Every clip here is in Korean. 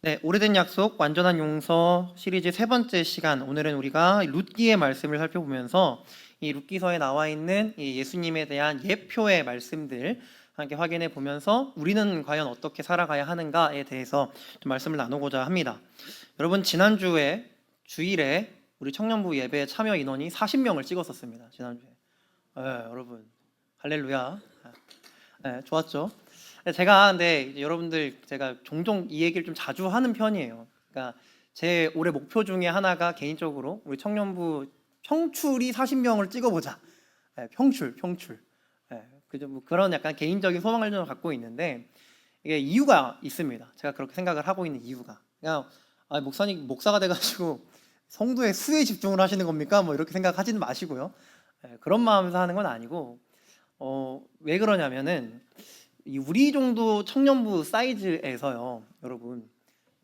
네, 오래된 약속, 완전한 용서 시리즈 세 번째 시간. 오늘은 우리가 룻기의 말씀을 살펴보면서 이 룻기서에 나와 있는 이 예수님에 대한 예표의 말씀들 함께 확인해 보면서 우리는 과연 어떻게 살아가야 하는가에 대해서 좀 말씀을 나누고자 합니다. 여러분, 지난주에 주일에 우리 청년부 예배 참여 인원이 40명을 찍었었습니다. 지난주에. 여러분, 할렐루야. 좋았죠? 근데 이제 여러분들 제가 종종 이 얘기를 좀 자주 하는 편이에요. 그러니까 제 올해 목표 중에 하나가 개인적으로 우리 청년부 평출이 40명을 찍어보자. 평출. 그죠? 뭐 그런 약간 개인적인 소망을 좀 갖고 있는데 이게 이유가 있습니다. 제가 그렇게 생각을 하고 있는 이유가 그냥 목사님 목사가 돼가지고 성도의 수에 집중을 하시는 겁니까? 뭐 이렇게 생각하지는 마시고요. 그런 마음에서 하는 건 아니고 왜 그러냐면은 우리 정도 청년부 사이즈에서요, 여러분,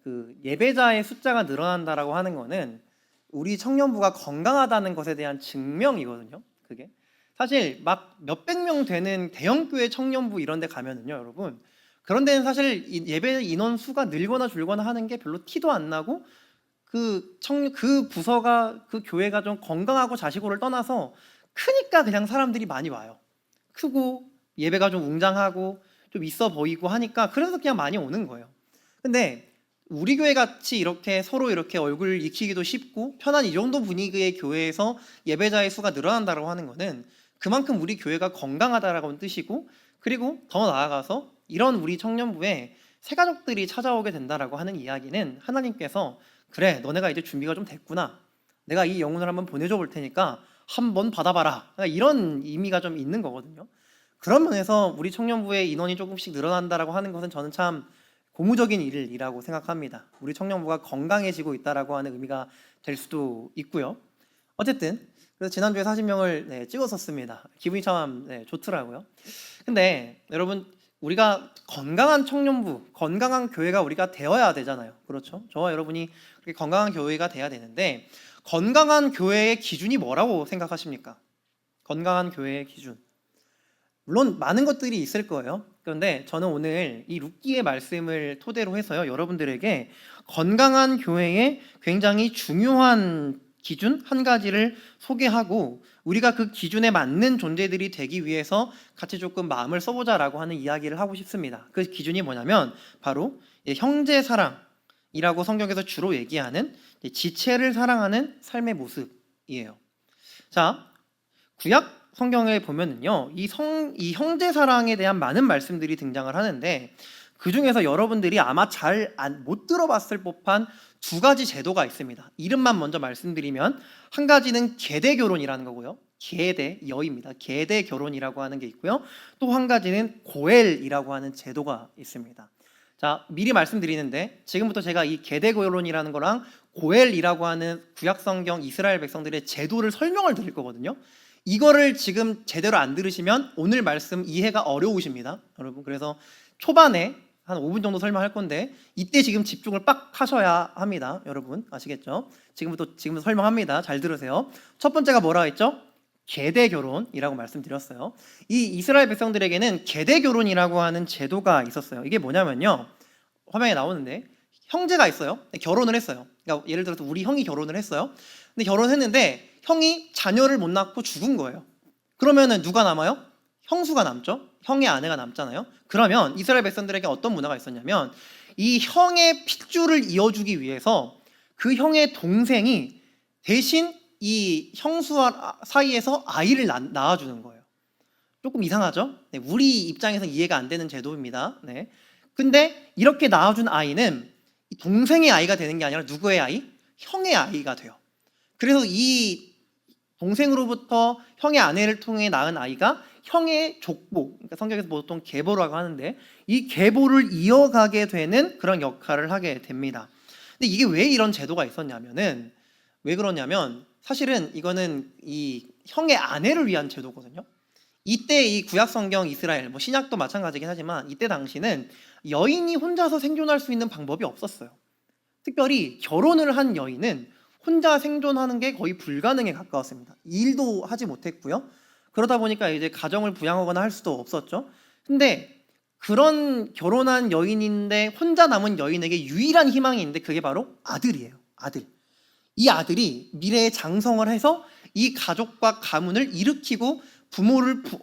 그 예배자의 숫자가 늘어난다라고 하는 거는 우리 청년부가 건강하다는 것에 대한 증명이거든요. 그게 사실 막 몇백 명 되는 대형교회 청년부 이런 데 가면은요, 여러분, 그런 데는 사실 예배 인원 수가 늘거나 줄거나 하는 게 별로 티도 안 나고 그 부서가 그 교회가 좀 건강하고 자시고를 떠나서 크니까 그냥 사람들이 많이 와요. 크고 예배가 좀 웅장하고 좀 있어 보이고 하니까 그래서 그냥 많이 오는 거예요. 근데 우리 교회 같이 이렇게 서로 이렇게 얼굴 익히기도 쉽고 편한 이 정도 분위기의 교회에서 예배자의 수가 늘어난다고 하는 거는 그만큼 우리 교회가 건강하다라고 하는 뜻이고, 그리고 더 나아가서 이런 우리 청년부에 새 가족들이 찾아오게 된다라고 하는 이야기는 하나님께서 그래, 너네가 이제 준비가 좀 됐구나, 내가 이 영혼을 한번 보내줘 볼 테니까 한번 받아봐라, 이런 의미가 좀 있는 거거든요. 그런 면에서 우리 청년부의 인원이 조금씩 늘어난다라고 하는 것은 저는 참 고무적인 일이라고 생각합니다. 우리 청년부가 건강해지고 있다라고 하는 의미가 될 수도 있고요. 어쨌든 그래서 지난주에 40명을 찍었었습니다. 기분이 참 좋더라고요. 근데 여러분, 우리가 건강한 청년부, 건강한 교회가 우리가 되어야 되잖아요. 그렇죠? 저와 여러분이 그렇게 건강한 교회가 돼야 되는데, 건강한 교회의 기준이 뭐라고 생각하십니까? 건강한 교회의 기준. 물론 많은 것들이 있을 거예요. 그런데 저는 오늘 이 룻기의 말씀을 토대로 해서요, 여러분들에게 건강한 교회의 굉장히 중요한 기준 한 가지를 소개하고 우리가 그 기준에 맞는 존재들이 되기 위해서 같이 조금 마음을 써보자라고 하는 이야기를 하고 싶습니다. 그 기준이 뭐냐면 바로 형제 사랑이라고 성경에서 주로 얘기하는 지체를 사랑하는 삶의 모습이에요. 자, 구약 성경에 보면은요, 이 형제 사랑에 대한 많은 말씀들이 등장을 하는데 그 중에서 여러분들이 아마 잘 못 들어봤을 법한 두 가지 제도가 있습니다. 이름만 먼저 말씀드리면, 한 가지는 계대 결혼이라는 거고요. 계대, 여입니다. 계대 결혼이라고 하는 게 있고요. 또 한 가지는 고엘이라고 하는 제도가 있습니다. 자, 미리 말씀드리는데 지금부터 제가 이 계대 결혼이라는 거랑 고엘이라고 하는 구약 성경 이스라엘 백성들의 제도를 설명을 드릴 거거든요. 이거를 지금 제대로 안 들으시면 오늘 말씀 이해가 어려우십니다, 여러분. 그래서 초반에 한 5분 정도 설명할 건데 이때 지금 집중을 빡 하셔야 합니다, 여러분. 아시겠죠? 지금부터 설명합니다. 잘 들으세요. 첫 번째가 뭐라 했죠? 계대 결혼이라고 말씀드렸어요. 이 이스라엘 백성들에게는 계대 결혼이라고 하는 제도가 있었어요. 이게 뭐냐면요, 화면에 나오는데 형제가 있어요. 결혼을 했어요. 그러니까 예를 들어서 우리 형이 결혼을 했어요. 근데 결혼했는데 형이 자녀를 못 낳고 죽은 거예요. 그러면은 누가 남아요? 형수가 남죠. 형의 아내가 남잖아요. 그러면 이스라엘 백성들에게 어떤 문화가 있었냐면, 이 형의 핏줄을 이어주기 위해서 그 형의 동생이 대신 이 형수와 사이에서 아이를 낳아주는 거예요. 조금 이상하죠? 우리 입장에서 이해가 안 되는 제도입니다. 근데 이렇게 낳아준 아이는 동생의 아이가 되는 게 아니라 누구의 아이? 형의 아이가 돼요. 그래서 이 동생으로부터 형의 아내를 통해 낳은 아이가 형의 족보, 그러니까 성경에서 보통 계보라고 하는데 이 계보를 이어가게 되는 그런 역할을 하게 됩니다. 근데 이게 왜 이런 제도가 있었냐면은, 왜 그러냐면 사실은 이거는 이 형의 아내를 위한 제도거든요. 이때 이 구약 성경 이스라엘, 뭐 신약도 마찬가지긴 하지만 이때 당시는 여인이 혼자서 생존할 수 있는 방법이 없었어요. 특별히 결혼을 한 여인은 혼자 생존하는 게 거의 불가능에 가까웠습니다. 일도 하지 못했고요. 그러다 보니까 이제 가정을 부양하거나 할 수도 없었죠. 근데 그런 결혼한 여인인데 혼자 남은 여인에게 유일한 희망이 있는데 그게 바로 아들이에요. 아들. 이 아들이 미래에 장성을 해서 이 가족과 가문을 일으키고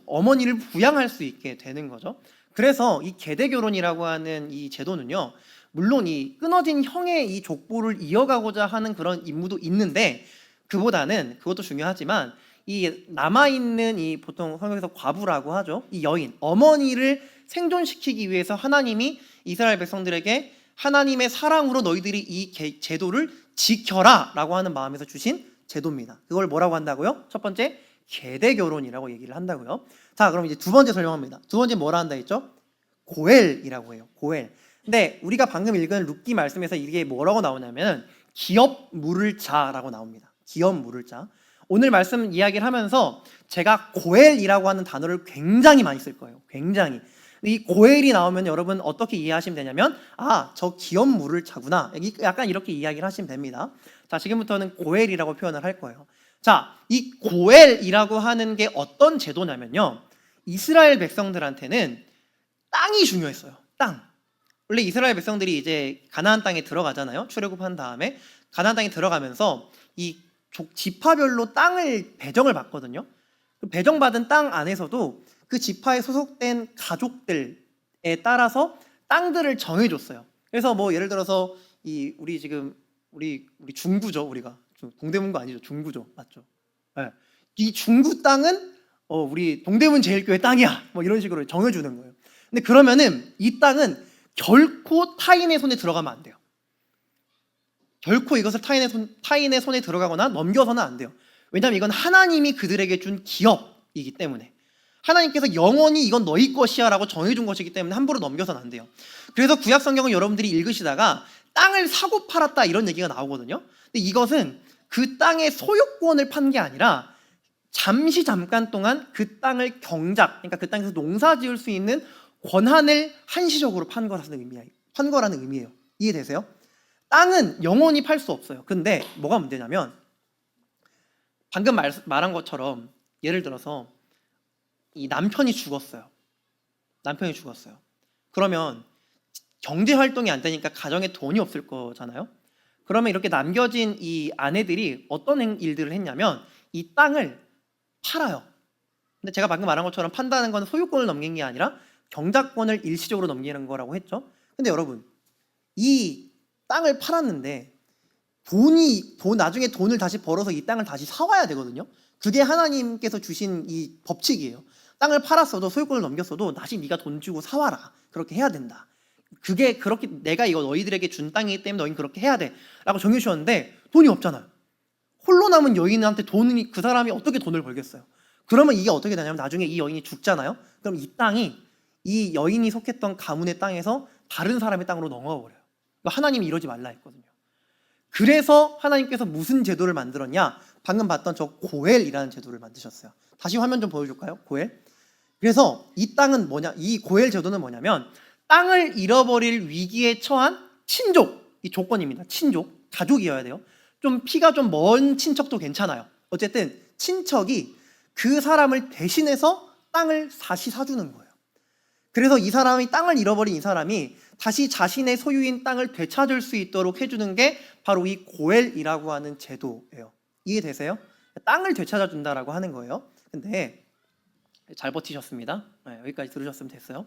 어머니를 부양할 수 있게 되는 거죠. 그래서 이 계대 결혼이라고 하는 이 제도는요, 물론 이 끊어진 형의 이 족보를 이어가고자 하는 그런 임무도 있는데, 그보다는 그것도 중요하지만 이 남아있는 이 보통 성경에서 과부라고 하죠, 이 여인 어머니를 생존시키기 위해서 하나님이 이스라엘 백성들에게 하나님의 사랑으로 너희들이 이 제도를 지켜라 라고 하는 마음에서 주신 제도입니다. 그걸 뭐라고 한다고요? 첫 번째, 계대 결혼이라고 얘기를 한다고요. 자, 그럼 이제 두 번째 설명합니다. 두 번째 뭐라 한다 했죠? 고엘이라고 해요. 고엘. 근데 우리가 방금 읽은 룻기 말씀에서 이게 뭐라고 나오냐면 기업 물을 자라고 나옵니다. 기업 물을 자. 오늘 말씀 이야기를 하면서 제가 고엘이라고 하는 단어를 굉장히 많이 쓸 거예요. 굉장히. 이 고엘이 나오면 여러분 어떻게 이해하시면 되냐면, 아, 저 기업 물을 자구나. 약간 이렇게 이야기를 하시면 됩니다. 자, 지금부터는 고엘이라고 표현을 할 거예요. 자, 이 고엘이라고 하는 게 어떤 제도냐면요, 이스라엘 백성들한테는 땅이 중요했어요. 땅. 원래 이스라엘 백성들이 이제 가나안 땅에 들어가잖아요. 출애굽한 다음에 가나안 땅에 들어가면서 이 지파별로 땅을 배정을 받거든요. 배정받은 땅 안에서도 그 지파에 소속된 가족들에 따라서 땅들을 정해줬어요. 그래서 뭐 예를 들어서 우리 지금 우리 중구죠. 우리가 동대문구 아니죠. 중구죠. 맞죠? 네. 이 중구 땅은 우리 동대문 제일교회 땅이야. 뭐 이런 식으로 정해주는 거예요. 근데 그러면은 이 땅은 결코 타인의 손에 들어가면 안 돼요. 결코 이것을 타인의 손에 들어가거나 넘겨서는 안 돼요. 왜냐하면 이건 하나님이 그들에게 준 기업이기 때문에, 하나님께서 영원히 이건 너희 것이야 라고 정해준 것이기 때문에 함부로 넘겨서는 안 돼요. 그래서 구약 성경을 여러분들이 읽으시다가 땅을 사고 팔았다 이런 얘기가 나오거든요. 근데 이것은 그 땅의 소유권을 판 게 아니라 잠깐 동안 그 땅을 그러니까 그 땅에서 농사 지을 수 있는 권한을 한시적으로 판 거라는 의미예요. 이해되세요? 땅은 영원히 팔 수 없어요. 근데 뭐가 문제냐면, 방금 말한 것처럼 예를 들어서 이 남편이 죽었어요. 그러면 경제 활동이 안 되니까 가정에 돈이 없을 거잖아요. 그러면 이렇게 남겨진 이 아내들이 어떤 일들을 했냐면 이 땅을 팔아요. 근데 제가 방금 말한 것처럼 판다는 건 소유권을 넘긴 게 아니라 경작권을 일시적으로 넘기는 거라고 했죠. 근데 여러분, 이 땅을 팔았는데 나중에 돈을 다시 벌어서 이 땅을 다시 사와야 되거든요. 그게 하나님께서 주신 이 법칙이에요. 땅을 팔았어도 소유권을 넘겼어도 다시 네가 돈 주고 사와라. 그렇게 해야 된다. 그게 그렇게 내가 이거 너희들에게 준 땅이기 때문에 너희는 그렇게 해야 돼 라고 정해주셨는데 돈이 없잖아요. 홀로 남은 여인한테 그 사람이 어떻게 돈을 벌겠어요? 그러면 이게 어떻게 되냐면 나중에 이 여인이 죽잖아요. 그럼 이 땅이 이 여인이 속했던 가문의 땅에서 다른 사람의 땅으로 넘어가 버려요. 하나님이 이러지 말라 했거든요. 그래서 하나님께서 무슨 제도를 만들었냐? 방금 봤던 저 고엘이라는 제도를 만드셨어요. 다시 화면 좀 보여줄까요? 고엘. 그래서 이 땅은 뭐냐? 이 고엘 제도는 뭐냐면 땅을 잃어버릴 위기에 처한 친족, 이 조건입니다. 친족, 가족이어야 돼요. 좀 피가 좀 먼 친척도 괜찮아요. 어쨌든 친척이 그 사람을 대신해서 땅을 다시 사주는 거예요. 그래서 이 사람이 땅을 잃어버린 이 사람이 다시 자신의 소유인 땅을 되찾을 수 있도록 해주는 게 바로 이 고엘이라고 하는 제도예요. 이해되세요? 땅을 되찾아준다라고 하는 거예요. 근데 잘 버티셨습니다. 네, 여기까지 들으셨으면 됐어요.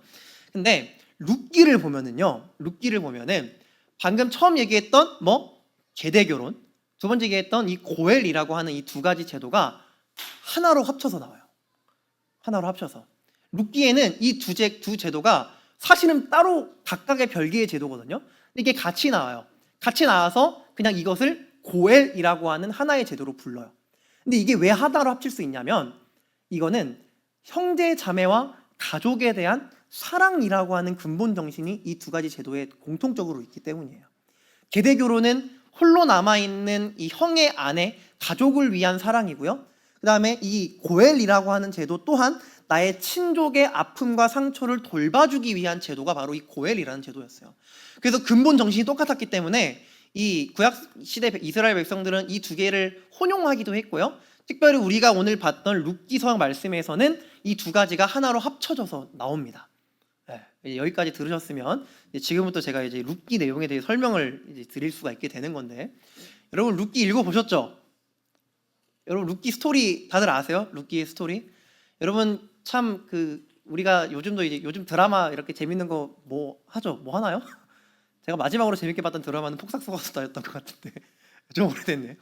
근데 룻기를 보면은 방금 처음 얘기했던 계대 결혼, 두 번째 얘기했던 이 고엘이라고 하는 이 두 가지 제도가 하나로 합쳐서 나와요. 하나로 합쳐서. 룻기에는 이 두 제도가 사실은 따로 각각의 별개의 제도거든요. 이게 같이 나와요. 같이 나와서 그냥 이것을 고엘이라고 하는 하나의 제도로 불러요. 근데 이게 왜 하나로 합칠 수 있냐면 이거는 형제 자매와 가족에 대한 사랑이라고 하는 근본 정신이 이 두 가지 제도에 공통적으로 있기 때문이에요. 계대 결혼은 홀로 남아있는 이 형의 아내, 가족을 위한 사랑이고요. 그 다음에 이 고엘이라고 하는 제도 또한 나의 친족의 아픔과 상처를 돌봐주기 위한 제도가 바로 이 고엘이라는 제도였어요. 그래서 근본 정신이 똑같았기 때문에 이 구약시대 이스라엘 백성들은 이 두 개를 혼용하기도 했고요. 특별히 우리가 오늘 봤던 룻기서 말씀에서는 이 두 가지가 하나로 합쳐져서 나옵니다. 네. 여기까지 들으셨으면 이제 지금부터 제가 이제 룻기 내용에 대해 설명을 이제 드릴 수가 있게 되는 건데, 여러분 룻기 읽어보셨죠? 여러분 룻기 스토리 다들 아세요? 룻기의 스토리? 여러분 참 우리가 요즘도 이제 요즘 드라마 이렇게 재밌는 거 뭐 하죠? 뭐 하나요? 제가 마지막으로 재밌게 봤던 드라마는 폭삭소가수다였던 것 같은데 좀 오래됐네.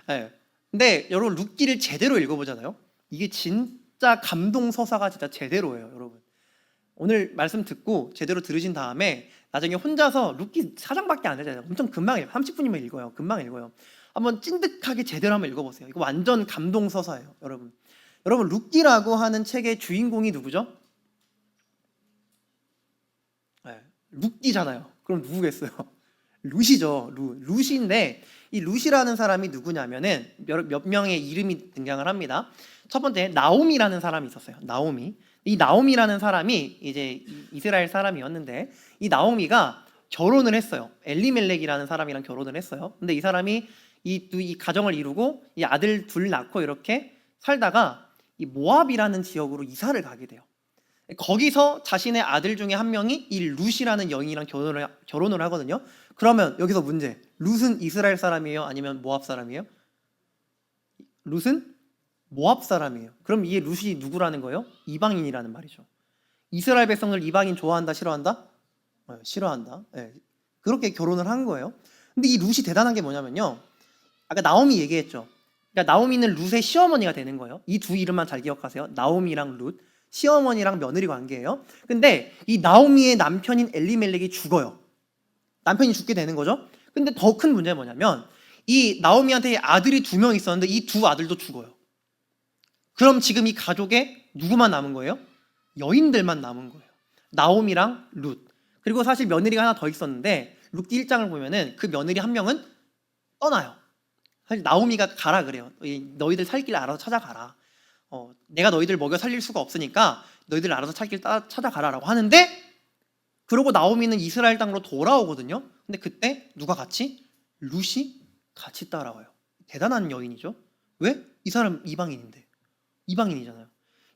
네. 근데 여러분 룻기를 제대로 읽어보잖아요. 이게 진짜 감동 서사가 진짜 제대로예요, 여러분. 오늘 말씀 듣고 제대로 들으신 다음에 나중에 혼자서 룻기 4장밖에 안 되잖아요. 엄청 금방 읽어요. 30분이면 읽어요. 금방 읽어요. 한번 찐득하게 제대로 한번 읽어보세요. 이거 완전 감동 서사예요, 여러분. 여러분 룻기라고 하는 책의 주인공이 누구죠? 네, 룻기잖아요. 그럼 누구겠어요? 룻이죠. 룻인데 이 룻이라는 사람이 누구냐면은 몇 명의 이름이 등장을 합니다. 첫 번째 나오미라는 사람이 있었어요. 나오미. 이 나오미라는 사람이 이제 이스라엘 사람이었는데 이 나오미가 결혼을 했어요. 엘리멜렉이라는 사람이랑 결혼을 했어요. 근데 이 사람이 이 가정을 이루고 이 아들 둘 낳고 이렇게 살다가 이 모압이라는 지역으로 이사를 가게 돼요. 거기서 자신의 아들 중에 한 명이 이 룻이라는 여인이랑 결혼을 하거든요. 그러면 여기서 문제. 룻은 이스라엘 사람이에요? 아니면 모압 사람이에요? 룻은 모압 사람이에요. 그럼 이 룻이 누구라는 거예요? 이방인이라는 말이죠. 이스라엘 백성들 이방인 좋아한다, 싫어한다? 싫어한다. 네. 그렇게 결혼을 한 거예요. 근데 이 룻이 대단한 게 뭐냐면요. 아까 나오미 얘기했죠. 그러니까 나오미는 룻의 시어머니가 되는 거예요. 이 두 이름만 잘 기억하세요. 나오미랑 룻. 시어머니랑 며느리 관계예요. 근데 이 나오미의 남편인 엘리멜렉이 죽어요. 남편이 죽게 되는 거죠. 근데 더 큰 문제는 뭐냐면 이 나오미한테 아들이 2명 있었는데 이 두 아들도 죽어요. 그럼 지금 이 가족에 누구만 남은 거예요? 여인들만 남은 거예요. 나오미랑 룻. 그리고 사실 며느리가 하나 더 있었는데 룻기 1장을 보면은 그 며느리 한 명은 떠나요. 사실 나오미가 가라 그래요. 너희들 살 길 알아서 찾아가라. 내가 너희들 먹여 살릴 수가 없으니까 너희들 알아서 찾아가라라고 하는데, 그러고 나오미는 이스라엘 땅으로 돌아오거든요. 근데 그때 누가 같이? 룻이 같이 따라와요. 대단한 여인이죠. 왜? 이 사람 이방인인데. 이방인이잖아요.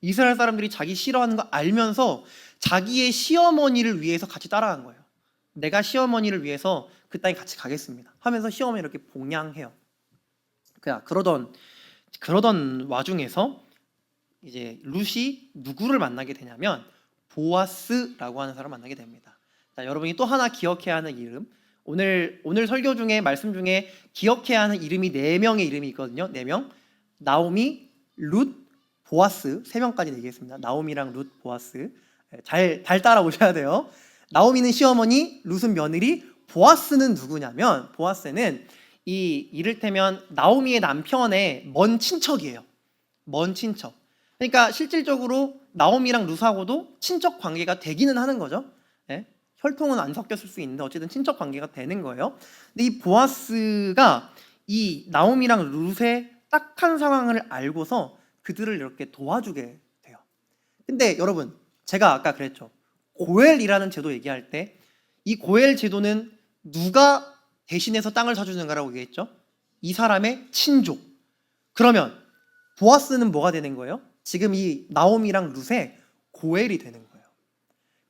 이스라엘 사람들이 자기 싫어하는 거 알면서 자기의 시어머니를 위해서 같이 따라간 거예요. 내가 시어머니를 위해서 그 땅에 같이 가겠습니다 하면서 시어머니 이렇게 봉양해요. 그러던 와중에서 이제 룻이 누구를 만나게 되냐면 보아스라고 하는 사람을 만나게 됩니다. 자, 여러분이 또 하나 기억해야 하는 이름, 오늘 설교 중에 말씀 중에 기억해야 하는 이름이 4명의 이름이 있거든요. 4명. 나오미, 룻, 보아스. 3명까지 얘기했습니다. 나오미랑 룻, 보아스. 잘 따라오셔야 돼요. 나오미는 시어머니, 룻은 며느리, 보아스는 누구냐면 보아스는 이를테면 나오미의 남편의 먼 친척이에요. 먼 친척. 그러니까 실질적으로 나오미랑 룻하고도 친척 관계가 되기는 하는 거죠. 네? 혈통은 안 섞였을 수 있는데 어쨌든 친척 관계가 되는 거예요. 근데 이 보아스가 이 나오미랑 룻의 딱한 상황을 알고서 그들을 이렇게 도와주게 돼요. 근데 여러분, 제가 아까 그랬죠. 고엘이라는 제도 얘기할 때 이 고엘 제도는 누가 대신해서 땅을 사주는가라고 얘기했죠? 이 사람의 친족. 그러면 보아스는 뭐가 되는 거예요? 지금 이 나오미랑 룻의 고엘이 되는 거예요.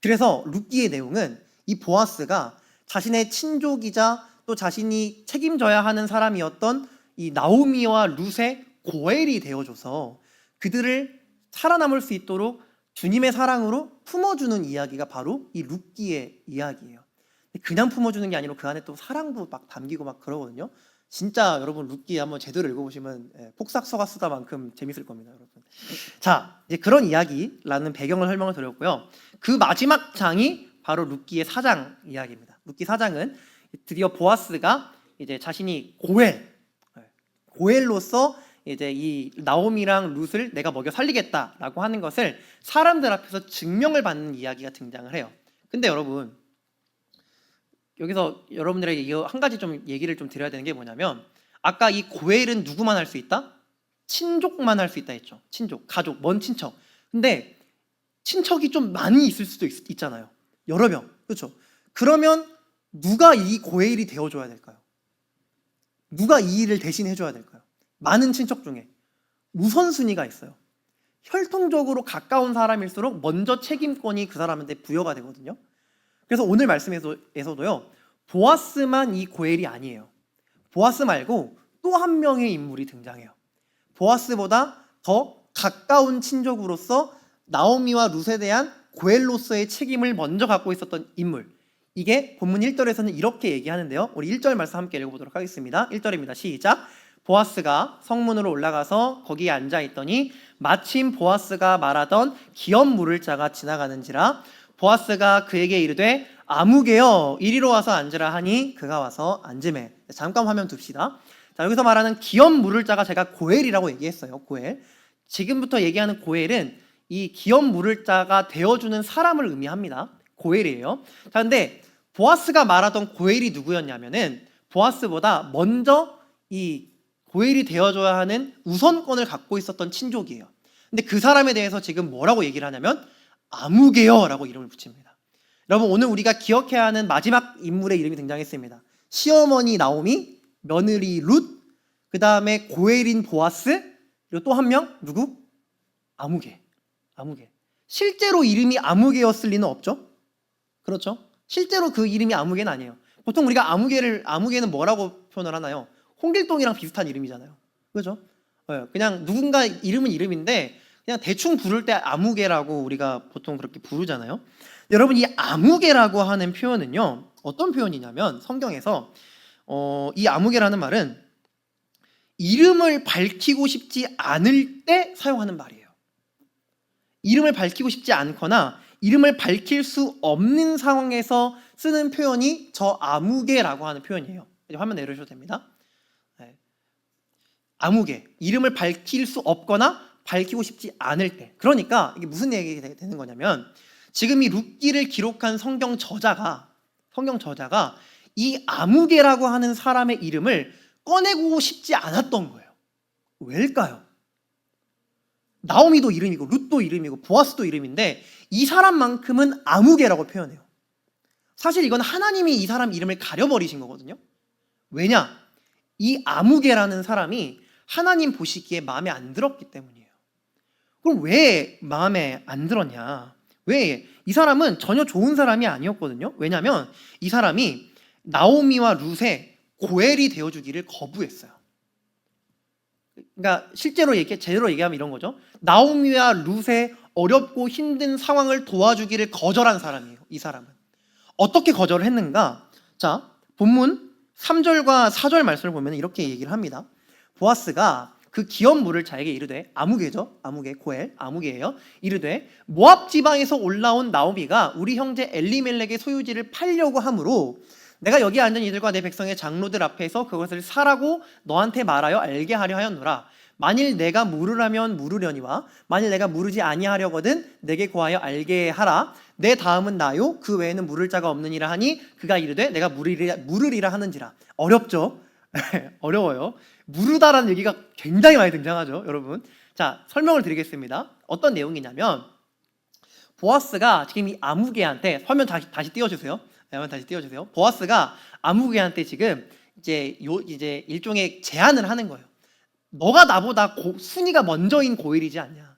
그래서 룻기의 내용은 이 보아스가 자신의 친족이자 또 자신이 책임져야 하는 사람이었던 이 나오미와 룻의 고엘이 되어줘서 그들을 살아남을 수 있도록 주님의 사랑으로 품어주는 이야기가 바로 이 룻기의 이야기예요. 그냥 품어주는 게 아니라 그 안에 또 사랑도 막 담기고 막 그러거든요. 진짜 여러분 룻기 한번 제대로 읽어보시면 폭삭소가 쓰다만큼 재밌을 겁니다, 여러분. 자, 이제 그런 이야기라는 배경을 설명을 드렸고요. 그 마지막 장이 바로 룻기의 4장 이야기입니다. 룻기 4장은 드디어 보아스가 이제 자신이 고엘로서 이제 이 나오미랑 룻을 내가 먹여 살리겠다라고 하는 것을 사람들 앞에서 증명을 받는 이야기가 등장을 해요. 근데 여러분, 여기서 여러분들에게 이 한 가지 좀 얘기를 좀 드려야 되는 게 뭐냐면, 아까 이 고엘은 누구만 할 수 있다? 친족만 할 수 있다 했죠. 친족, 가족, 먼 친척. 근데 친척이 좀 많이 있을 수도 있잖아요. 여러 명. 그렇죠? 그러면 누가 이 고엘이 되어줘야 될까요? 누가 이 일을 대신 해줘야 될까요? 많은 친척 중에 우선순위가 있어요. 혈통적으로 가까운 사람일수록 먼저 책임권이 그 사람한테 부여가 되거든요. 그래서 오늘 말씀에서도요, 보아스만 이 고엘이 아니에요. 보아스 말고 또 한 명의 인물이 등장해요. 보아스보다 더 가까운 친족으로서 나오미와 룻에 대한 고엘로서의 책임을 먼저 갖고 있었던 인물. 이게 본문 1절에서는 이렇게 얘기하는데요. 우리 1절 말씀 함께 읽어보도록 하겠습니다. 1절입니다. 시작. 보아스가 성문으로 올라가서 거기에 앉아있더니 마침 보아스가 말하던 기업 물을 자가 지나가는지라 보아스가 그에게 이르되 아무개여 이리로 와서 앉으라 하니 그가 와서 앉으매. 잠깐 화면 둡시다. 자, 여기서 말하는 기업 물을 자가 제가 고엘이라고 얘기했어요. 고엘. 지금부터 얘기하는 고엘은 이 기업 물을 자가 되어주는 사람을 의미합니다. 고엘이에요. 자, 근데 보아스가 말하던 고엘이 누구였냐면은 보아스보다 먼저 이 고엘이 되어줘야 하는 우선권을 갖고 있었던 친족이에요. 근데 그 사람에 대해서 지금 뭐라고 얘기를 하냐면 아무개여라고 이름을 붙입니다. 여러분, 오늘 우리가 기억해야 하는 마지막 인물의 이름이 등장했습니다. 시어머니 나오미, 며느리 룻, 그 다음에 고엘인 보아스, 그리고 또 한 명 누구? 아무개. 실제로 이름이 아무개였을 리는 없죠? 그렇죠? 실제로 그 이름이 아무개는 아니에요. 보통 우리가 아무개는 뭐라고 표현을 하나요? 홍길동이랑 비슷한 이름이잖아요. 그렇죠? 그냥 누군가 이름은 이름인데 그냥 대충 부를 때 아무개라고 우리가 보통 그렇게 부르잖아요. 여러분, 이 아무개라고 하는 표현은요, 어떤 표현이냐면 성경에서 이 아무개라는 말은 이름을 밝히고 싶지 않을 때 사용하는 말이에요. 이름을 밝히고 싶지 않거나 이름을 밝힐 수 없는 상황에서 쓰는 표현이 저 아무개라고 하는 표현이에요. 화면 내려주셔도 됩니다. 아무개, 이름을 밝힐 수 없거나 밝히고 싶지 않을 때. 그러니까 이게 무슨 얘기가 되는 거냐면 지금 이 룻기를 기록한 성경 저자가 이 아무개라고 하는 사람의 이름을 꺼내고 싶지 않았던 거예요. 왜일까요? 나오미도 이름이고 룻도 이름이고 보아스도 이름인데 이 사람만큼은 아무개라고 표현해요. 사실 이건 하나님이 이 사람 이름을 가려버리신 거거든요. 왜냐? 이 아무개라는 사람이 하나님 보시기에 마음에 안 들었기 때문이에요. 그럼 왜 마음에 안 들었냐? 왜? 이 사람은 전혀 좋은 사람이 아니었거든요. 왜냐하면 이 사람이 나오미와 룻의 고엘이 되어주기를 거부했어요. 그러니까 제대로 얘기하면 이런 거죠. 나오미와 룻의 어렵고 힘든 상황을 도와주기를 거절한 사람이에요. 이 사람은. 어떻게 거절을 했는가? 자, 본문 3절과 4절 말씀을 보면 이렇게 얘기를 합니다. 보아스가 그 기업 물을 자에게 이르되, 아무개죠. 아무개, 고엘, 아무개예요. 이르되 모압 지방에서 올라온 나오미가 우리 형제 엘리멜렉의 소유지를 팔려고 하므로 내가 여기 앉은 이들과 내 백성의 장로들 앞에서 그것을 사라고 너한테 말하여 알게 하려 하였노라. 만일 내가 물으라면 물으려니와 만일 내가 물으지 아니하려거든 내게 고하여 알게 하라. 내 다음은 나요 그 외에는 물을 자가 없느니라 하니 그가 이르되 내가 물으리라 하는지라. 어렵죠? 어려워요. 물으다라는 얘기가 굉장히 많이 등장하죠, 여러분. 자, 설명을 드리겠습니다. 어떤 내용이냐면 보아스가 지금 이 아무개한테 화면 다시 띄워주세요. 보아스가 아무개한테 지금 이제 일종의 제안을 하는 거예요. 너가 나보다 순위가 먼저인 고엘이지 않냐.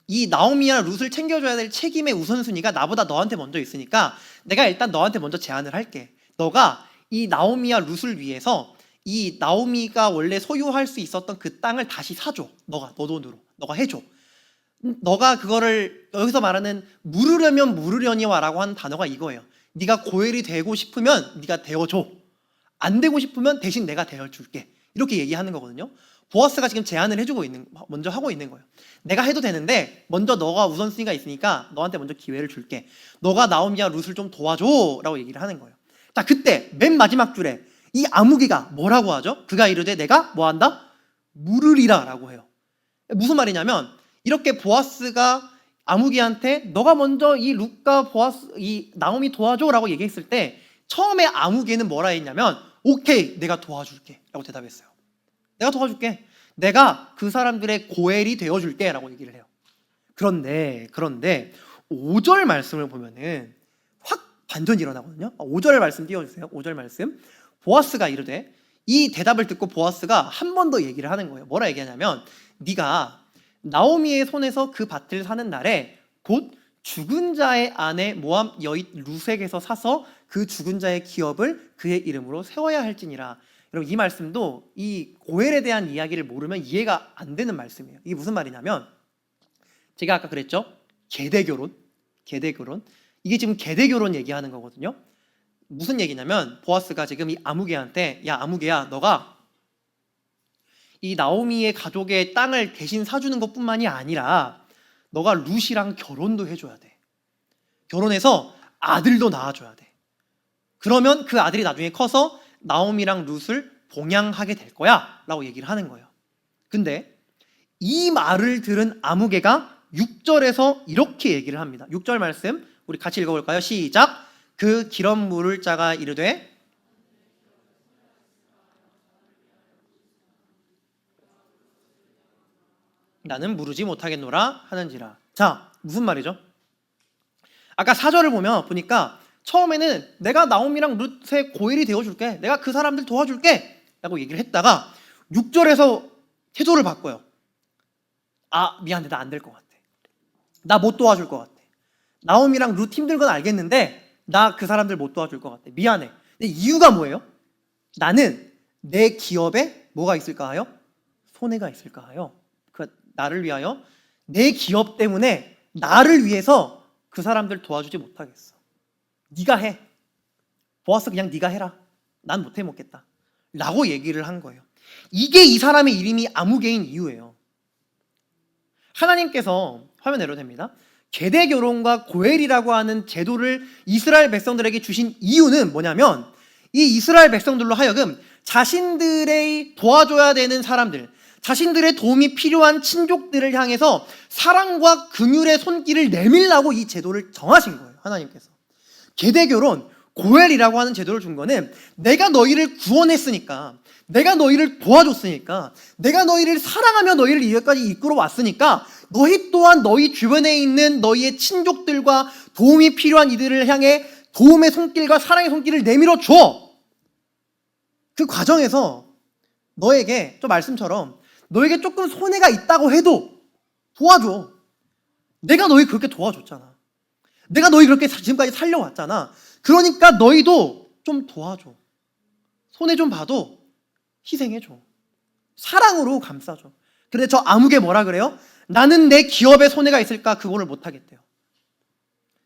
이 나오미와 룻을 챙겨줘야 될 책임의 우선순위가 나보다 너한테 먼저 있으니까 내가 일단 너한테 먼저 제안을 할게. 너가 이 나오미와 룻을 위해서 이 나오미가 원래 소유할 수 있었던 그 땅을 다시 사줘. 너 돈으로. 너가 해줘. 너가 그거를 여기서 말하는 물으려면 물으려니와라고 하는 단어가 이거예요. 네가 고엘이 되고 싶으면 네가 되어줘. 안 되고 싶으면 대신 내가 되어줄게. 이렇게 얘기하는 거거든요. 보아스가 지금 제안을 먼저 하고 있는 거예요. 내가 해도 되는데 먼저 너가 우선순위가 있으니까 너한테 먼저 기회를 줄게. 너가 나오미와 룻을 좀 도와줘 라고 얘기를 하는 거예요. 자, 그때 맨 마지막 줄에 이 아무개가 뭐라고 하죠? 그가 이르되 내가 뭐 한다? 물으리라 라고 해요. 무슨 말이냐면 이렇게 보아스가 아무개한테 너가 먼저 이 룻과 이 나오미 도와줘 라고 얘기했을 때 처음에 아무개는 뭐라 했냐면 오케이, 내가 도와줄게 라고 대답했어요. 내가 도와줄게. 내가 그 사람들의 고엘이 되어줄게 라고 얘기를 해요. 그런데 5절 말씀을 보면은 확 반전이 일어나거든요. 5절 말씀 띄워주세요. 5절 말씀. 보아스가 이르되, 이 대답을 듣고 보아스가 한 번 더 얘기를 하는 거예요. 뭐라 얘기하냐면 네가 나오미의 손에서 그 밭을 사는 날에 곧 죽은 자의 아내 모압 여인 룻에게서 사서 그 죽은 자의 기업을 그의 이름으로 세워야 할지니라. 여러분, 이 말씀도 이 고엘에 대한 이야기를 모르면 이해가 안 되는 말씀이에요. 이게 무슨 말이냐면, 제가 아까 그랬죠? 계대결혼. 이게 지금 계대결혼 얘기하는 거거든요. 무슨 얘기냐면, 보아스가 지금 이 아무개한테, 야 아무개야, 너가 이 나오미의 가족의 땅을 대신 사주는 것뿐만이 아니라 너가 룻이랑 결혼도 해줘야 돼. 결혼해서 아들도 낳아줘야 돼. 그러면 그 아들이 나중에 커서 나오미랑 룻을 봉양하게 될 거야 라고 얘기를 하는 거예요. 근데 이 말을 들은 아무개가 6절에서 이렇게 얘기를 합니다. 6절 말씀 우리 같이 읽어볼까요? 시작. 그 기름 물을 자가 이르되 나는 무르지 못하겠노라 하는지라. 자, 무슨 말이죠? 아까 4절을 보니까 처음에는 내가 나오미랑 룻의 고엘이 되어줄게, 내가 그 사람들 도와줄게 라고 얘기를 했다가 6절에서 태도를 바꿔요. 아, 미안해, 나 안 될 것 같아. 나 못 도와줄 것 같아. 나오미랑 룻 힘든 건 알겠는데 나 그 사람들 못 도와줄 것 같아. 미안해. 근데 이유가 뭐예요? 나는 내 기업에 뭐가 있을까 하여? 손해가 있을까 하여. 나를 위하여, 내 기업 때문에 나를 위해서 그 사람들 도와주지 못하겠어. 네가 해. 보아스 그냥 네가 해라. 난 못해 먹겠다 라고 얘기를 한 거예요. 이게 이 사람의 이름이 아무개인 이유예요. 하나님께서, 화면 내려도 됩니다, 계대 결혼과 고엘이라고 하는 제도를 이스라엘 백성들에게 주신 이유는 뭐냐면, 이 이스라엘 백성들로 하여금 자신들의 도와줘야 되는 사람들, 자신들의 도움이 필요한 친족들을 향해서 사랑과 긍휼의 손길을 내밀라고 이 제도를 정하신 거예요. 하나님께서. 계대결혼, 고엘이라고 하는 제도를 준 거는 내가 너희를 구원했으니까, 내가 너희를 도와줬으니까, 내가 너희를 사랑하며 너희를 여기까지 이끌어 왔으니까 너희 또한 너희 주변에 있는 너희의 친족들과 도움이 필요한 이들을 향해 도움의 손길과 사랑의 손길을 내밀어 줘. 그 과정에서 너에게, 저 말씀처럼 너에게 조금 손해가 있다고 해도 도와줘. 내가 너희 그렇게 도와줬잖아. 내가 너희 그렇게 지금까지 살려왔잖아. 그러니까 너희도 좀 도와줘. 손해 좀 봐도 희생해줘. 사랑으로 감싸줘. 그런데 저 아무개 뭐라 그래요? 나는 내 기업에 손해가 있을까 그거를 못하겠대요.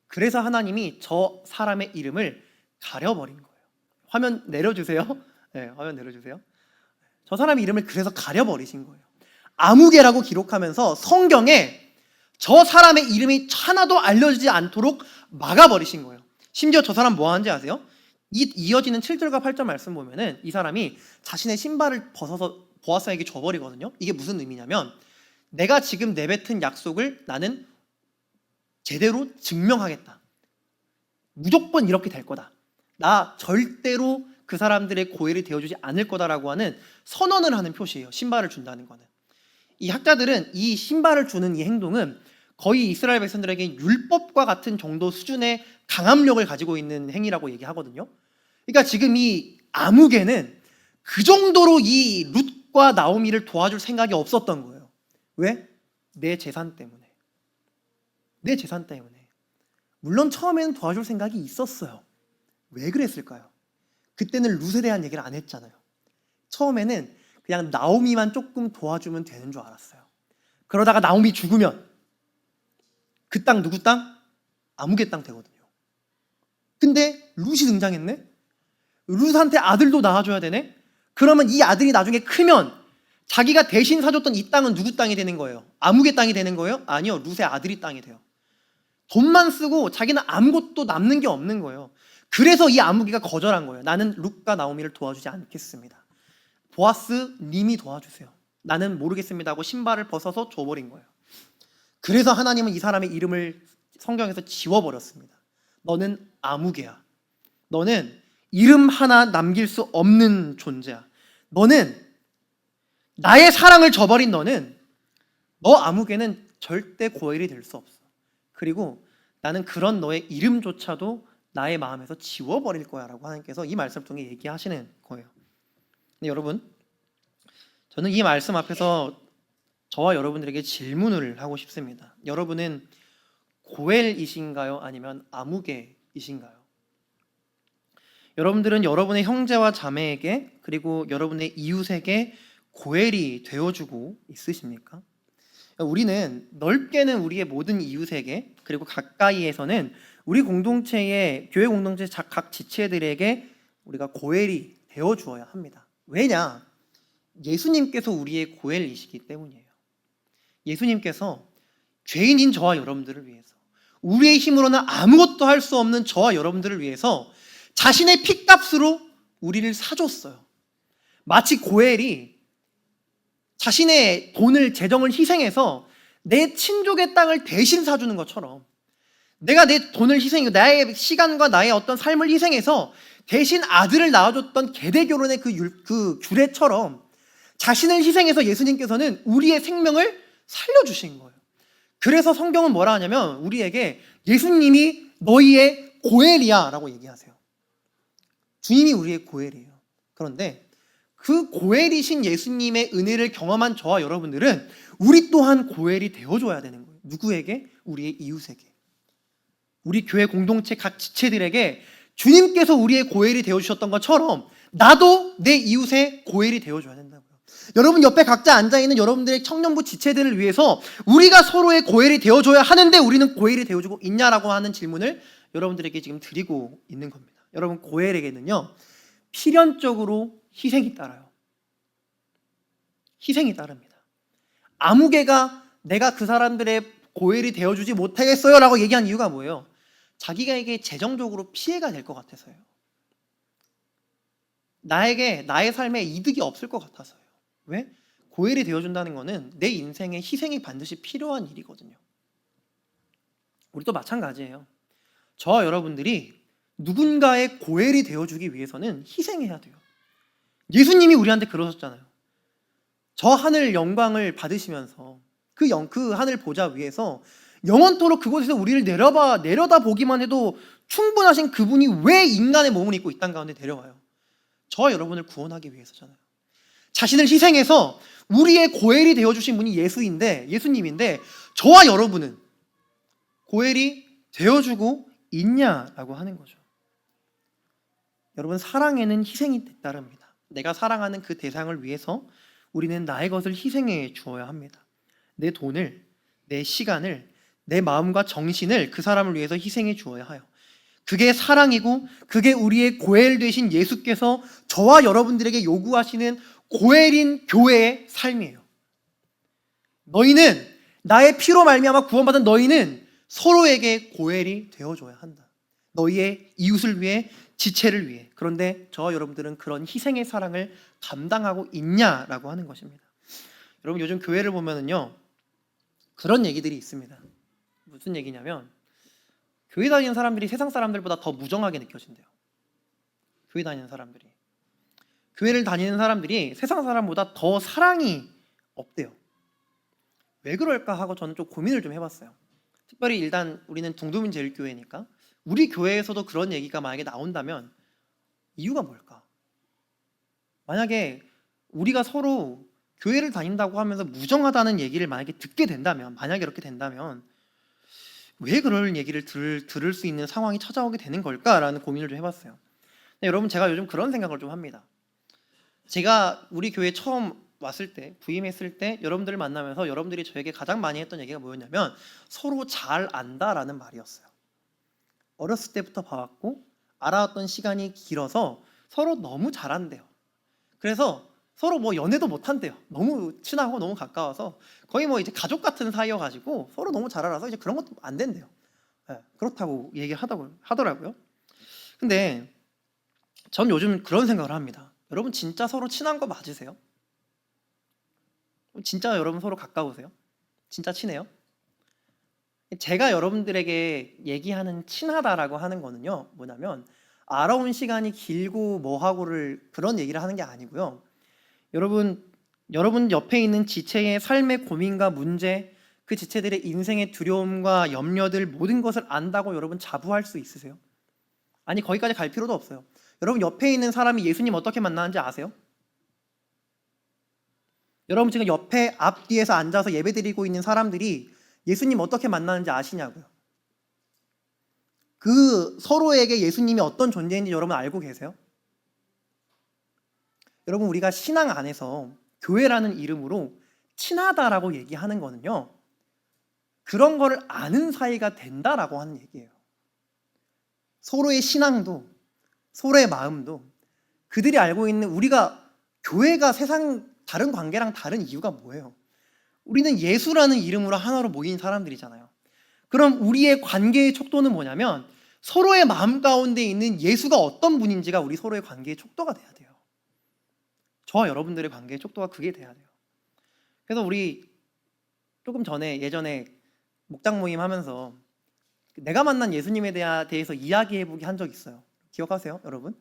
그래서 하나님이 저 사람의 이름을 가려버린 거예요. 화면 내려주세요. 네, 화면 내려주세요. 저 사람의 이름을 그래서 가려버리신 거예요. 아무개라고 기록하면서 성경에 저 사람의 이름이 하나도 알려지지 않도록 막아버리신 거예요. 심지어 저 사람 뭐 하는지 아세요? 이어지는 7절과 8절 말씀 보면은 이 사람이 자신의 신발을 벗어서 보아스에게 줘버리거든요. 이게 무슨 의미냐면, 내가 지금 내뱉은 약속을 나는 제대로 증명하겠다. 무조건 이렇게 될 거다. 나 절대로 그 사람들의 고엘이 되어주지 않을 거다라고 하는 선언을 하는 표시예요. 신발을 준다는 거는. 이 학자들은 이 신발을 주는 이 행동은 거의 이스라엘 백성들에게 율법과 같은 정도 수준의 강압력을 가지고 있는 행위라고 얘기하거든요. 그러니까 지금 이 아무개는 그 정도로 이 룻과 나오미를 도와줄 생각이 없었던 거예요. 왜? 내 재산 때문에. 내 재산 때문에. 물론 처음에는 도와줄 생각이 있었어요. 왜 그랬을까요? 그때는 룻에 대한 얘기를 안 했잖아요. 처음에는 그냥 나오미만 조금 도와주면 되는 줄 알았어요. 그러다가 나오미 죽으면 그 땅 누구 땅? 아무개 땅 되거든요. 근데 룻이 등장했네? 룻한테 아들도 낳아줘야 되네? 그러면 이 아들이 나중에 크면 자기가 대신 사줬던 이 땅은 누구 땅이 되는 거예요? 아무개 땅이 되는 거예요? 아니요, 룻의 아들이 땅이 돼요. 돈만 쓰고 자기는 아무것도 남는 게 없는 거예요. 그래서 이 아무개가 거절한 거예요. 나는 룻과 나오미를 도와주지 않겠습니다. 보아스 님이 도와주세요. 나는 모르겠습니다 하고 신발을 벗어서 줘버린 거예요. 그래서 하나님은 이 사람의 이름을 성경에서 지워버렸습니다. 너는 아무개야. 너는 이름 하나 남길 수 없는 존재야. 너는 나의 사랑을 저버린 너는, 너 아무개는 절대 고엘이 될 수 없어. 그리고 나는 그런 너의 이름조차도 나의 마음에서 지워버릴 거야 라고 하나님께서 이 말씀을 통해 얘기하시는 거예요. 근데 여러분, 저는 이 말씀 앞에서 저와 여러분들에게 질문을 하고 싶습니다. 여러분은 고엘이신가요? 아니면 아무개이신가요? 여러분들은 여러분의 형제와 자매에게 그리고 여러분의 이웃에게 고엘이 되어주고 있으십니까? 우리는 넓게는 우리의 모든 이웃에게 그리고 가까이에서는 우리 공동체의 교회 공동체 각 지체들에게 우리가 고엘이 되어주어야 합니다. 왜냐? 예수님께서 우리의 고엘이시기 때문이에요. 예수님께서 죄인인 저와 여러분들을 위해서, 우리의 힘으로는 아무것도 할 수 없는 저와 여러분들을 위해서 자신의 피값으로 우리를 사줬어요. 마치 고엘이 자신의 돈을, 재정을 희생해서 내 친족의 땅을 대신 사주는 것처럼, 내가 내 돈을 희생하고 나의 시간과 나의 어떤 삶을 희생해서 대신 아들을 낳아줬던 계대결혼의 그 규례처럼 자신을 희생해서 예수님께서는 우리의 생명을 살려주신 거예요. 그래서 성경은 뭐라 하냐면 우리에게 예수님이 너희의 고엘이야 라고 얘기하세요. 주님이 우리의 고엘이에요. 그런데 그 고엘이신 예수님의 은혜를 경험한 저와 여러분들은 우리 또한 고엘이 되어줘야 되는 거예요. 누구에게? 우리의 이웃에게. 우리 교회 공동체 각 지체들에게 주님께서 우리의 고엘이 되어주셨던 것처럼 나도 내 이웃의 고엘이 되어줘야 된다고요. 여러분 옆에 각자 앉아있는 여러분들의 청년부 지체들을 위해서 우리가 서로의 고엘이 되어줘야 하는데 우리는 고엘이 되어주고 있냐라고 하는 질문을 여러분들에게 지금 드리고 있는 겁니다. 여러분, 고엘에게는요 필연적으로 희생이 따라요. 희생이 따릅니다. 아무개가 내가 그 사람들의 고엘이 되어주지 못하겠어요 라고 얘기한 이유가 뭐예요? 자기가 재정적으로 피해가 될 것 같아서요. 나의 삶에 이득이 없을 것 같아서요. 왜? 고엘이 되어준다는 것은 내 인생에 희생이 반드시 필요한 일이거든요. 우리도 마찬가지예요. 저와 여러분들이 누군가의 고엘이 되어주기 위해서는 희생해야 돼요. 예수님이 우리한테 그러셨잖아요. 저 하늘 영광을 받으시면서 그 하늘 보좌 위에서 영원토록 그곳에서 우리를 내려다 보기만 해도 충분하신 그분이 왜 인간의 몸을 입고 이 땅 가운데 데려와요? 저와 여러분을 구원하기 위해서잖아요. 자신을 희생해서 우리의 고엘이 되어주신 분이 예수님인데 저와 여러분은 고엘이 되어주고 있냐라고 하는 거죠. 여러분, 사랑에는 희생이 따릅니다. 내가 사랑하는 그 대상을 위해서 우리는 나의 것을 희생해 주어야 합니다. 내 돈을, 내 시간을, 내 마음과 정신을 그 사람을 위해서 희생해 주어야 해요. 그게 사랑이고 그게 우리의 고엘 되신 예수께서 저와 여러분들에게 요구하시는 고엘인 교회의 삶이에요. 너희는 나의 피로 말미암아 구원받은 너희는 서로에게 고엘이 되어줘야 한다. 너희의 이웃을 위해, 지체를 위해. 그런데 저와 여러분들은 그런 희생의 사랑을 감당하고 있냐라고 하는 것입니다. 여러분, 요즘 교회를 보면은요 그런 얘기들이 있습니다. 무슨 얘기냐면 교회 다니는 사람들이 세상 사람들보다 더 무정하게 느껴진대요. 교회 다니는 사람들이, 교회를 다니는 사람들이 세상 사람보다 더 사랑이 없대요. 왜 그럴까 하고 저는 좀 고민을 좀 해봤어요. 특별히 일단 우리는 둥두민 제일교회니까 우리 교회에서도 그런 얘기가 만약에 나온다면 이유가 뭘까? 만약에 우리가 서로 교회를 다닌다고 하면서 무정하다는 얘기를 만약에 듣게 된다면, 만약에 이렇게 된다면 왜 그런 얘기를 들을 수 있는 상황이 찾아오게 되는 걸까라는 고민을 좀 해봤어요. 근데 여러분, 제가 요즘 그런 생각을 좀 합니다. 제가 우리 교회 처음 왔을 때, 부임했을 때 여러분들을 만나면서 여러분들이 저에게 가장 많이 했던 얘기가 뭐였냐면 서로 잘 안다라는 말이었어요. 어렸을 때부터 봐왔고 알아왔던 시간이 길어서 서로 너무 잘 안대요. 그래서 서로 뭐 연애도 못 한대요. 너무 친하고 너무 가까워서 거의 뭐 이제 가족 같은 사이여가지고 서로 너무 잘 알아서 이제 그런 것도 안 된대요. 네, 그렇다고 얘기하더라고요. 근데 전 요즘 그런 생각을 합니다. 여러분, 진짜 서로 친한 거 맞으세요? 진짜 여러분 서로 가까우세요? 진짜 친해요? 제가 여러분들에게 얘기하는 친하다라고 하는 거는요 뭐냐면 알아온 시간이 길고 뭐하고를 그런 얘기를 하는 게 아니고요. 여러분 옆에 있는 지체의 삶의 고민과 문제, 그 지체들의 인생의 두려움과 염려들 모든 것을 안다고 여러분 자부할 수 있으세요? 아니, 거기까지 갈 필요도 없어요. 여러분 옆에 있는 사람이 예수님 어떻게 만나는지 아세요? 여러분 지금 옆에 앞뒤에서 앉아서 예배드리고 있는 사람들이 예수님 어떻게 만나는지 아시냐고요. 그 서로에게 예수님이 어떤 존재인지 여러분 알고 계세요? 여러분 우리가 신앙 안에서 교회라는 이름으로 친하다라고 얘기하는 거는요, 그런 거를 아는 사이가 된다라고 하는 얘기예요. 서로의 신앙도 서로의 마음도 그들이 알고 있는, 우리가 교회가 세상 다른 관계랑 다른 이유가 뭐예요? 우리는 예수라는 이름으로 하나로 모인 사람들이잖아요. 그럼 우리의 관계의 척도는 뭐냐면 서로의 마음 가운데 있는 예수가 어떤 분인지가 우리 서로의 관계의 척도가 돼야 돼요. 저와 여러분들의 관계의 척도가 그게 돼야 돼요. 그래서 우리 조금 전에 예전에 목장 모임 하면서 내가 만난 예수님에 대해서 이야기해보기 한 적 있어요. 기억하세요, 여러분?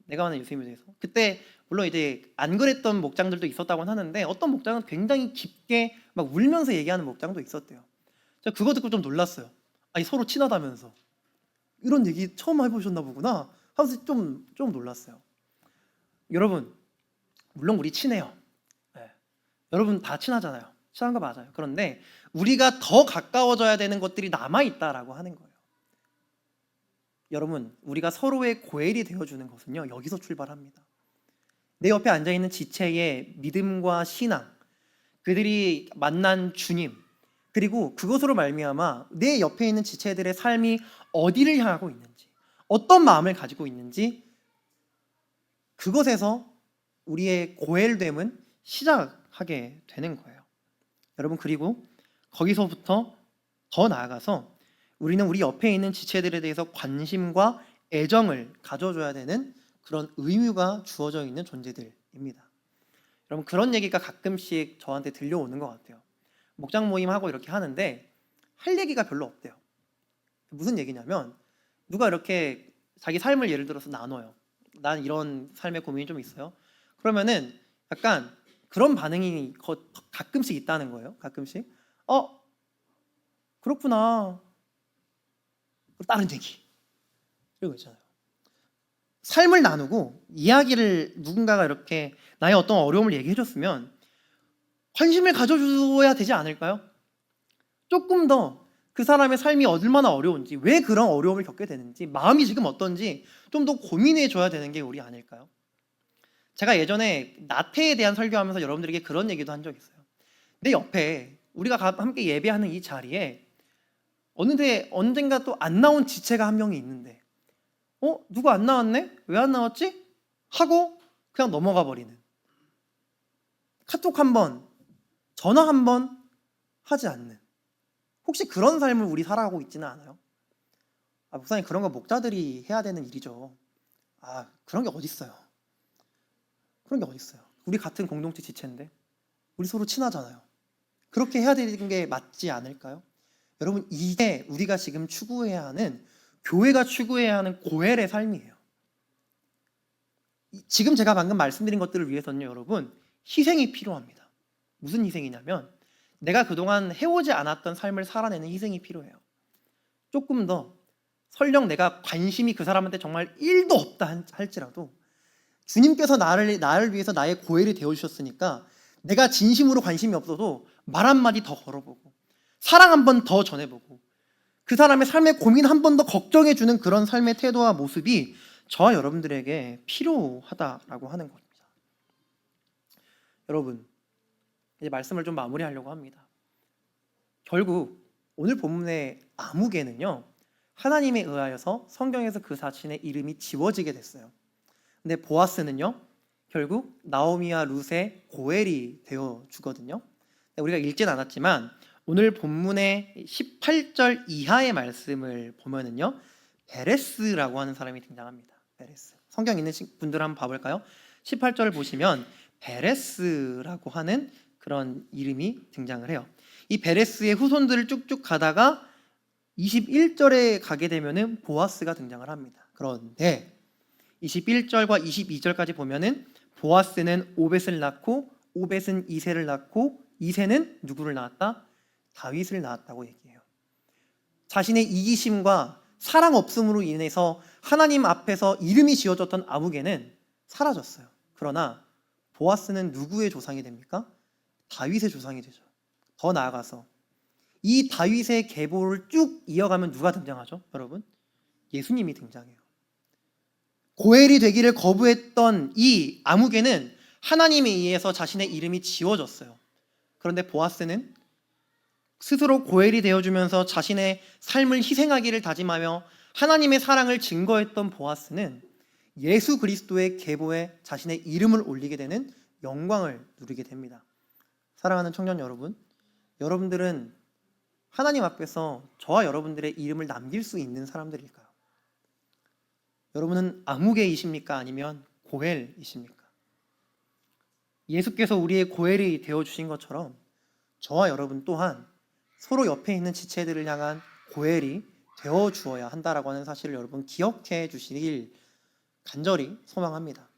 내가 만난 예수님에 대해서. 그때 물론 이제 안 그랬던 목장들도 있었다고는 하는데 어떤 목장은 굉장히 깊게 막 울면서 얘기하는 목장도 있었대요. 제가 그거 듣고 좀 놀랐어요. 아니 서로 친하다면서 이런 얘기 처음 해보셨나 보구나 하면서 좀 놀랐어요. 여러분 물론 우리 친해요. 네. 여러분 다 친하잖아요. 친한 거 맞아요. 그런데 우리가 더 가까워져야 되는 것들이 남아있다라고 하는 거예요. 여러분 우리가 서로의 고엘이 되어주는 것은요, 여기서 출발합니다. 내 옆에 앉아있는 지체의 믿음과 신앙, 그들이 만난 주님, 그리고 그것으로 말미암아 내 옆에 있는 지체들의 삶이 어디를 향하고 있는지, 어떤 마음을 가지고 있는지, 그것에서 우리의 고엘됨은 시작하게 되는 거예요. 여러분 그리고 거기서부터 더 나아가서 우리는 우리 옆에 있는 지체들에 대해서 관심과 애정을 가져줘야 되는 그런 의무가 주어져 있는 존재들입니다. 여러분 그런 얘기가 가끔씩 저한테 들려오는 것 같아요. 목장 모임하고 이렇게 하는데 할 얘기가 별로 없대요. 무슨 얘기냐면 누가 이렇게 자기 삶을 예를 들어서 나눠요. 난 이런 삶의 고민이 좀 있어요. 그러면은 약간 그런 반응이 가끔씩 있다는 거예요. 가끔씩 그렇구나. 다른 얘기 이러고 있잖아요. 삶을 나누고 이야기를 누군가가 이렇게 나의 어떤 어려움을 얘기해 줬으면 관심을 가져줘야 되지 않을까요? 조금 더 그 사람의 삶이 얼마나 어려운지, 왜 그런 어려움을 겪게 되는지, 마음이 지금 어떤지 좀 더 고민해 줘야 되는 게 우리 아닐까요? 제가 예전에 나태에 대한 설교하면서 여러분들에게 그런 얘기도 한 적 있어요. 내 옆에 우리가 함께 예배하는 이 자리에 어느새 언젠가 또 안 나온 지체가 한 명이 있는데 누가 안 나왔네? 왜 안 나왔지? 하고 그냥 넘어가 버리는, 카톡 한 번, 전화 한 번 하지 않는, 혹시 그런 삶을 우리 살아가고 있지는 않아요? 목사님 그런 거 목자들이 해야 되는 일이죠. 그런 게 어딨어요. 그런 게 어딨어요. 우리 같은 공동체 지체인데 우리 서로 친하잖아요. 그렇게 해야 되는 게 맞지 않을까요? 여러분 이게 우리가 지금 추구해야 하는, 교회가 추구해야 하는 고엘의 삶이에요. 지금 제가 방금 말씀드린 것들을 위해서는요, 여러분 희생이 필요합니다. 무슨 희생이냐면 내가 그동안 해오지 않았던 삶을 살아내는 희생이 필요해요. 조금 더, 설령 내가 관심이 그 사람한테 정말 1도 없다 할지라도 주님께서 나를 위해서 나의 고엘이 되어주셨으니까 내가 진심으로 관심이 없어도 말 한마디 더 걸어보고 사랑 한 번 더 전해보고 그 사람의 삶의 고민 한 번 더 걱정해주는 그런 삶의 태도와 모습이 저와 여러분들에게 필요하다라고 하는 겁니다. 여러분 이제 말씀을 좀 마무리하려고 합니다. 결국 오늘 본문의 아무개는요, 하나님에 의하여서 성경에서 그 자신의 이름이 지워지게 됐어요. 근데 보아스는요, 결국 나오미와 룻의 고엘이 되어 주거든요. 우리가 읽진 않았지만 오늘 본문의 18절 이하의 말씀을 보면은요, 베레스라고 하는 사람이 등장합니다. 베레스. 성경 있는 분들 한번 봐볼까요? 18절을 보시면 베레스라고 하는 그런 이름이 등장을 해요. 이 베레스의 후손들을 쭉쭉 가다가 21절에 가게 되면은 보아스가 등장을 합니다. 그런데 21절과 22절까지 보면은 보아스는 오벳을 낳고 오벳은 이새를 낳고 이새는 누구를 낳았다? 다윗을 낳았다고 얘기해요. 자신의 이기심과 사랑 없음으로 인해서 하나님 앞에서 이름이 지어졌던 아무개는 사라졌어요. 그러나 보아스는 누구의 조상이 됩니까? 다윗의 조상이 되죠. 더 나아가서 이 다윗의 계보를 쭉 이어가면 누가 등장하죠? 여러분, 예수님이 등장해요. 고엘이 되기를 거부했던 이 아무개는 하나님에 의해서 자신의 이름이 지워졌어요. 그런데 보아스는 스스로 고엘이 되어주면서 자신의 삶을 희생하기를 다짐하며 하나님의 사랑을 증거했던 보아스는 예수 그리스도의 계보에 자신의 이름을 올리게 되는 영광을 누리게 됩니다. 사랑하는 청년 여러분, 여러분들은 하나님 앞에서 저와 여러분들의 이름을 남길 수 있는 사람들일까요? 여러분은 아무개이십니까? 아니면 고엘이십니까? 예수께서 우리의 고엘이 되어주신 것처럼 저와 여러분 또한 서로 옆에 있는 지체들을 향한 고엘이 되어주어야 한다라고 하는 사실을 여러분 기억해 주시길 간절히 소망합니다.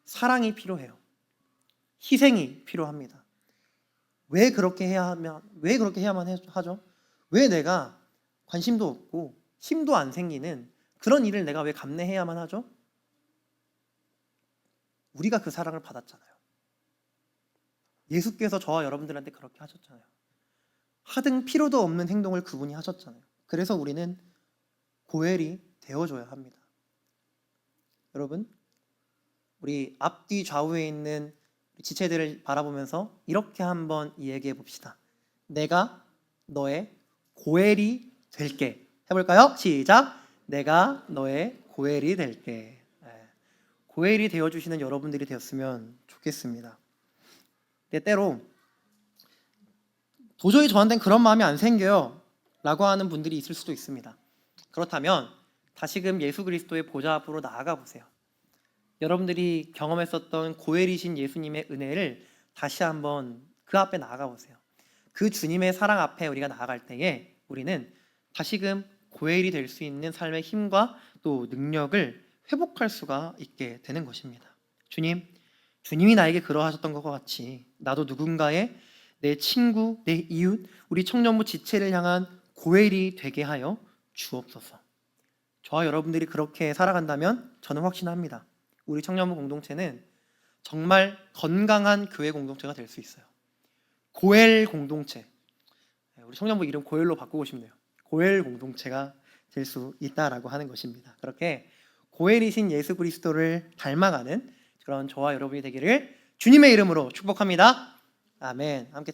사랑이 필요해요. 희생이 필요합니다. 왜 그렇게 해야만 하죠? 왜 내가 관심도 없고 힘도 안 생기는 그런 일을 내가 왜 감내해야만 하죠? 우리가 그 사랑을 받았잖아요. 예수께서 저와 여러분들한테 그렇게 하셨잖아요. 하등 필요도 없는 행동을 그분이 하셨잖아요. 그래서 우리는 고엘이 되어줘야 합니다. 여러분, 우리 앞뒤 좌우에 있는 지체들을 바라보면서 이렇게 한번 이야기해 봅시다. 내가 너의 고엘이 될게. 해볼까요? 시작! 내가 너의 고엘이 될게. 고엘이 되어주시는 여러분들이 되었으면 좋겠습니다. 근데 때로 도저히 저한테는 그런 마음이 안 생겨요 라고 하는 분들이 있을 수도 있습니다. 그렇다면 다시금 예수 그리스도의 보좌 앞으로 나아가 보세요. 여러분들이 경험했었던 고엘이신 예수님의 은혜를 다시 한번 그 앞에 나아가 보세요. 그 주님의 사랑 앞에 우리가 나아갈 때에 우리는 다시금 고엘이 될 수 있는 삶의 힘과 또 능력을 회복할 수가 있게 되는 것입니다. 주님이 나에게 그러하셨던 것과 같이 나도 누군가의 내 친구, 내 이웃, 우리 청년부 지체를 향한 고엘이 되게 하여 주옵소서. 저와 여러분들이 그렇게 살아간다면 저는 확신합니다. 우리 청년부 공동체는 정말 건강한 교회 공동체가 될 수 있어요. 고엘 공동체. 우리 청년부 이름 고엘로 바꾸고 싶네요. 고엘 공동체가 될 수 있다라고 하는 것입니다. 그렇게 고엘이신 예수 그리스도를 닮아가는 그런 저와 여러분이 되기를 주님의 이름으로 축복합니다. 아멘. 함께